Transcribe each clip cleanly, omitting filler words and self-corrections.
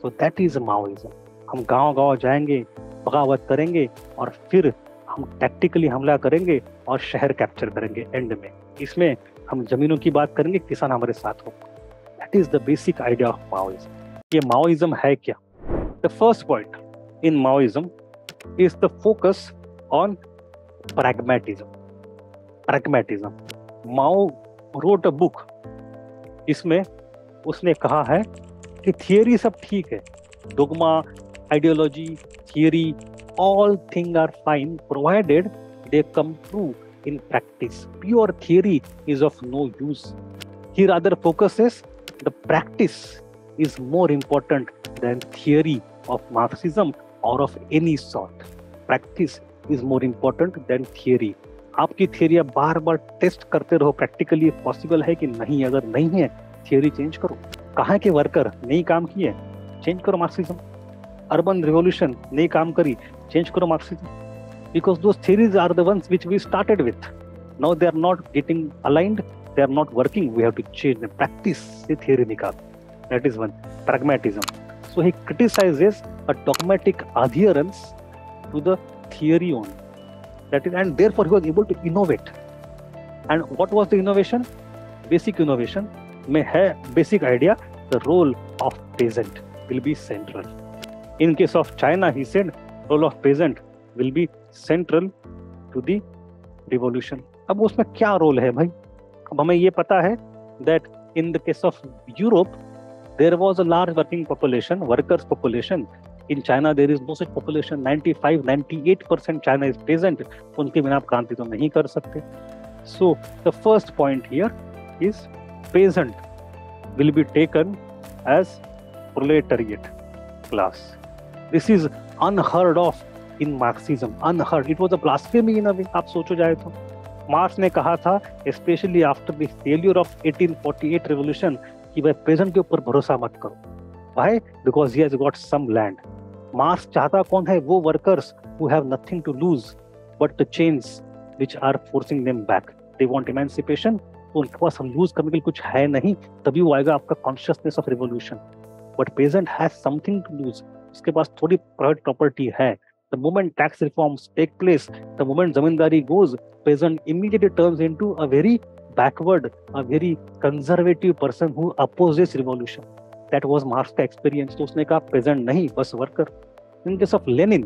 So that is Maoism. हम गांव-गांव जाएंगे, बगावत करेंगे और फिर हम टैक्टिकली हमला करेंगे और शहर कैप्चर करेंगे एंड में. इसमें हम जमीनों की बात करेंगे, किसान हमारे साथ हो. That is the basic idea of Maoism. ये Maoism है क्या? The first point in Maoism is the focus on pragmatism. Pragmatism. Mao wrote a book. इसमें उसने कहा है कि थियरी सब ठीक है, dogma, ideology, theory, all things are fine provided they come true in practice. Pure theory is of no use. He rather focuses the practice is more important than theory of Marxism or of any sort. Practice is more important than theory. आपकी theory आप बार बार test करते रहो, practically possible है कि नहीं. अगर नहीं है, थियरी चेंज करो. कहाँ के वर्कर नहीं काम किए, चेंज करो मार्क्सिज्म. अर्बन रिवॉल्यूशन नहीं काम करी, चेंज करो Marxism. Because those theories are the ones which we started with. Now they are not getting aligned, they are not working. We have to change the practice से theory निकाल. That is one. Pragmatism. So he criticises a dogmatic adherence to the theory only. That is, and therefore he was able to innovate. And what was the innovation? Basic innovation में है basic idea, the role of peasant will be central. In case of China, he said role of peasant will be central to the revolution. अब उसमें क्या role है भाई? अब हमें ये पता है that in the case of Europe there was a large working population, workers population. In China there is no such population. 95-98% China is peasant. उनके बिना आप क्रांति तो नहीं कर सकते. So the first point here is peasant will be taken as proletariat class. This is unheard of in Marxism. Unheard. It was a blasphemy in a way. आप सोचो जाए तो. मार्क्स ने कहा था, especially after the failure of 1848 revolution, कि भाई peasant के ऊपर भरोसा मत करो. Why? Because he has got some land. Marks चाहता कौन है? वो workers who have nothing to lose but the chains which are forcing them back. They want emancipation. तो उनके पास हम लूज करने के लिए कुछ है नहीं, तभी वो आएगा आपका consciousness of revolution. But peasant has something to lose. उसके पास थोड़ी प्राइवेट प्रॉपर्टी है. The moment tax reforms take place, the moment zamindari goes, peasant immediately turns into a very backward, a very conservative person who opposes revolution. That was Marx का experience. तो उसने कहा peasant नहीं, बस worker. In case of Lenin,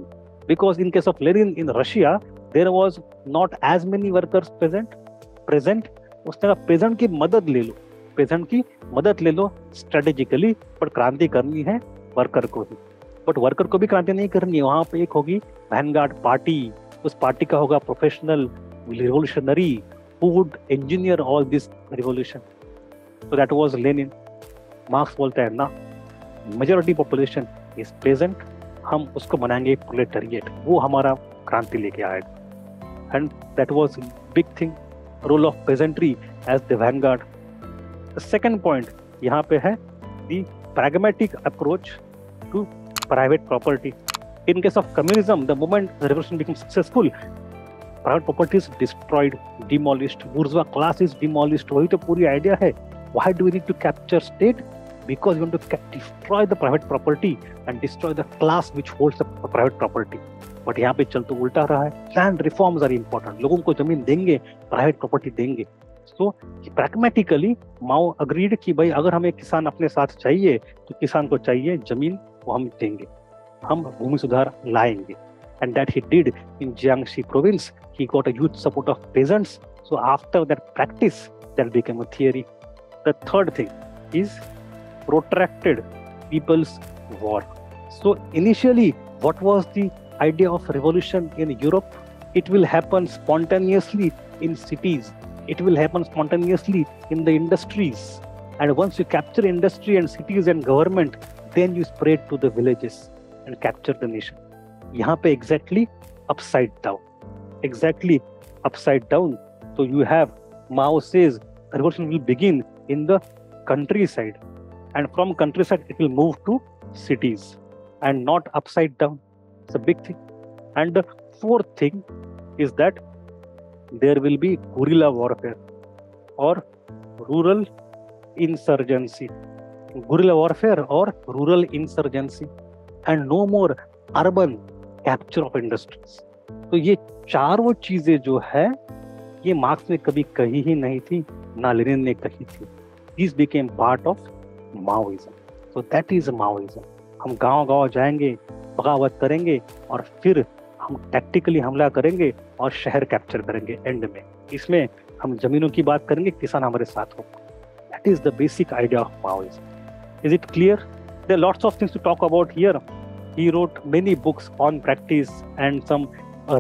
because in case of Lenin in Russia, there was not as many workers present. उसने कहा peasant की मदद ले लो, peasant की मदद ले लो strategically, पर क्रांति करनी है worker को ही. But worker को भी क्रांति नहीं करनी है. वहाँ पे एक होगी vanguard party, उस पार्टी का होगा professional revolutionary who would engineer all this revolution. So that was Lenin. Marks बोलता है ना, मेजॉरिटी पॉपुलेशन इज पेजेंट, हम उसको बनाएंगे प्रोलेटारिएट, वो हमारा क्रांति लेके आएगा. And that was big thing, role of peasantry as the vanguard. The second point यहाँ पे है the pragmatic approach to private property. In case of communism, the moment the revolution become successful, private property is destroyed, demolished, bourgeois class is demolished. वही तो पूरी idea है. Why do we need to capture state? Because we want to destroy the private property and destroy the class which holds the private property. But यहाँ पे चल तो उल्टा रहा है. Land reforms are important. लोगों को जमीन देंगे, private property देंगे. So pragmatically, Mao agreed कि भाई अगर हमें किसान अपने साथ चाहिए तो किसान को चाहिए जमीन, वो हम देंगे, हम भूमि सुधार लाएंगे. And that he did in Jiangxi province. He got a huge support of peasants. So after that practice, that became a theory. The third thing is protracted people's war. So initially, what was the idea of revolution in Europe? It will happen spontaneously in cities. It will happen spontaneously in the industries. And once you capture industry and cities and government, then you spread to the villages and capture the nation. यहाँ पे exactly upside down. Exactly upside down. So you have Mao says revolution will begin in the countryside, and from countryside it will move to cities and not upside down. It's a big thing. And the fourth thing is that there will be guerrilla warfare or rural insurgency. guerrilla warfare or rural insurgency, and no more urban capture of industries. तो ये चारों चीजें जो है ये marks ने कभी कही ही नहीं थी, ना लेनिन ने कही थी. These became part of Maoism. So that is Maoism. हम गांव-गांव जाएंगे, बगावत करेंगे और फिर हम टैक्टिकली हमला करेंगे और शहर कैप्चर करेंगे एंड में. इसमें हम जमीनों की बात करेंगे, किसान हमारे साथ हो. That is the basic idea of Maoism. Is it clear? There are lots of things to talk about here. He wrote many books on practice and some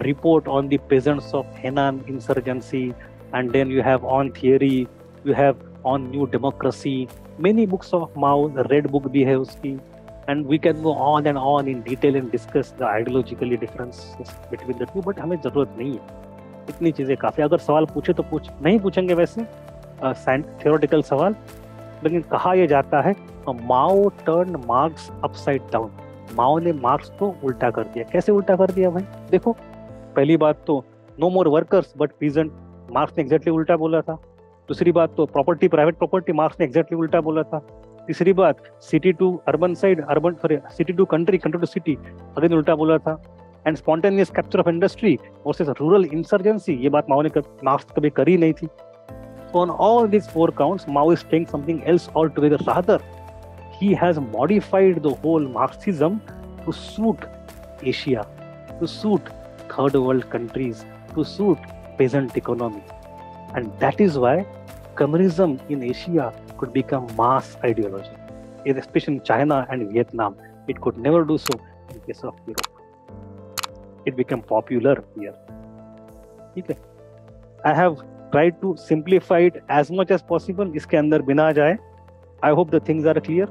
report on the peasants of Henan insurgency, and then you have on theory, you have on new democracy, many books of Mao. The red book bhi hai uski, and we can go on and on in detail and discuss the ideologically differences between the two, but हमें जरूरत नहीं है. इतनी चीजें काफी. अगर सवाल पूछे तो नहीं पूछेंगे वैसे थियोरेटिकल सवाल, लेकिन कहा यह जाता है माओ टर्न मार्क्स अपसाइड डाउन. माओ ने मार्क्स को उल्टा कर दिया. कैसे उल्टा कर दिया भाई? देखो, पहली बात तो no more workers but peasant, Marx ने एग्जैक्टली उल्टा बोला था. दूसरी बात तो प्रॉपर्टी, प्राइवेट प्रॉपर्टी, मार्क्स ने एग्जैक्टली उल्टा बोला था. तीसरी बात city to urban side, city to country, country to city, again उल्टा बोला था. And spontaneous capture of industry versus rural insurgency, ये बात माओ ने मार्क्स कभी करी नहीं थी. So on all these four counts, Mao is saying something else altogether. Rather, he has modified the whole Marxism to suit Asia, to suit third world countries, to suit peasant economy. And that is why communism in Asia could become mass ideology, especially in China and Vietnam. It could never do so in case of Europe. It became popular here. Okay. I have tried to simplify it as much as possible. इसके अंदर बिना जाए. I hope the things are clear.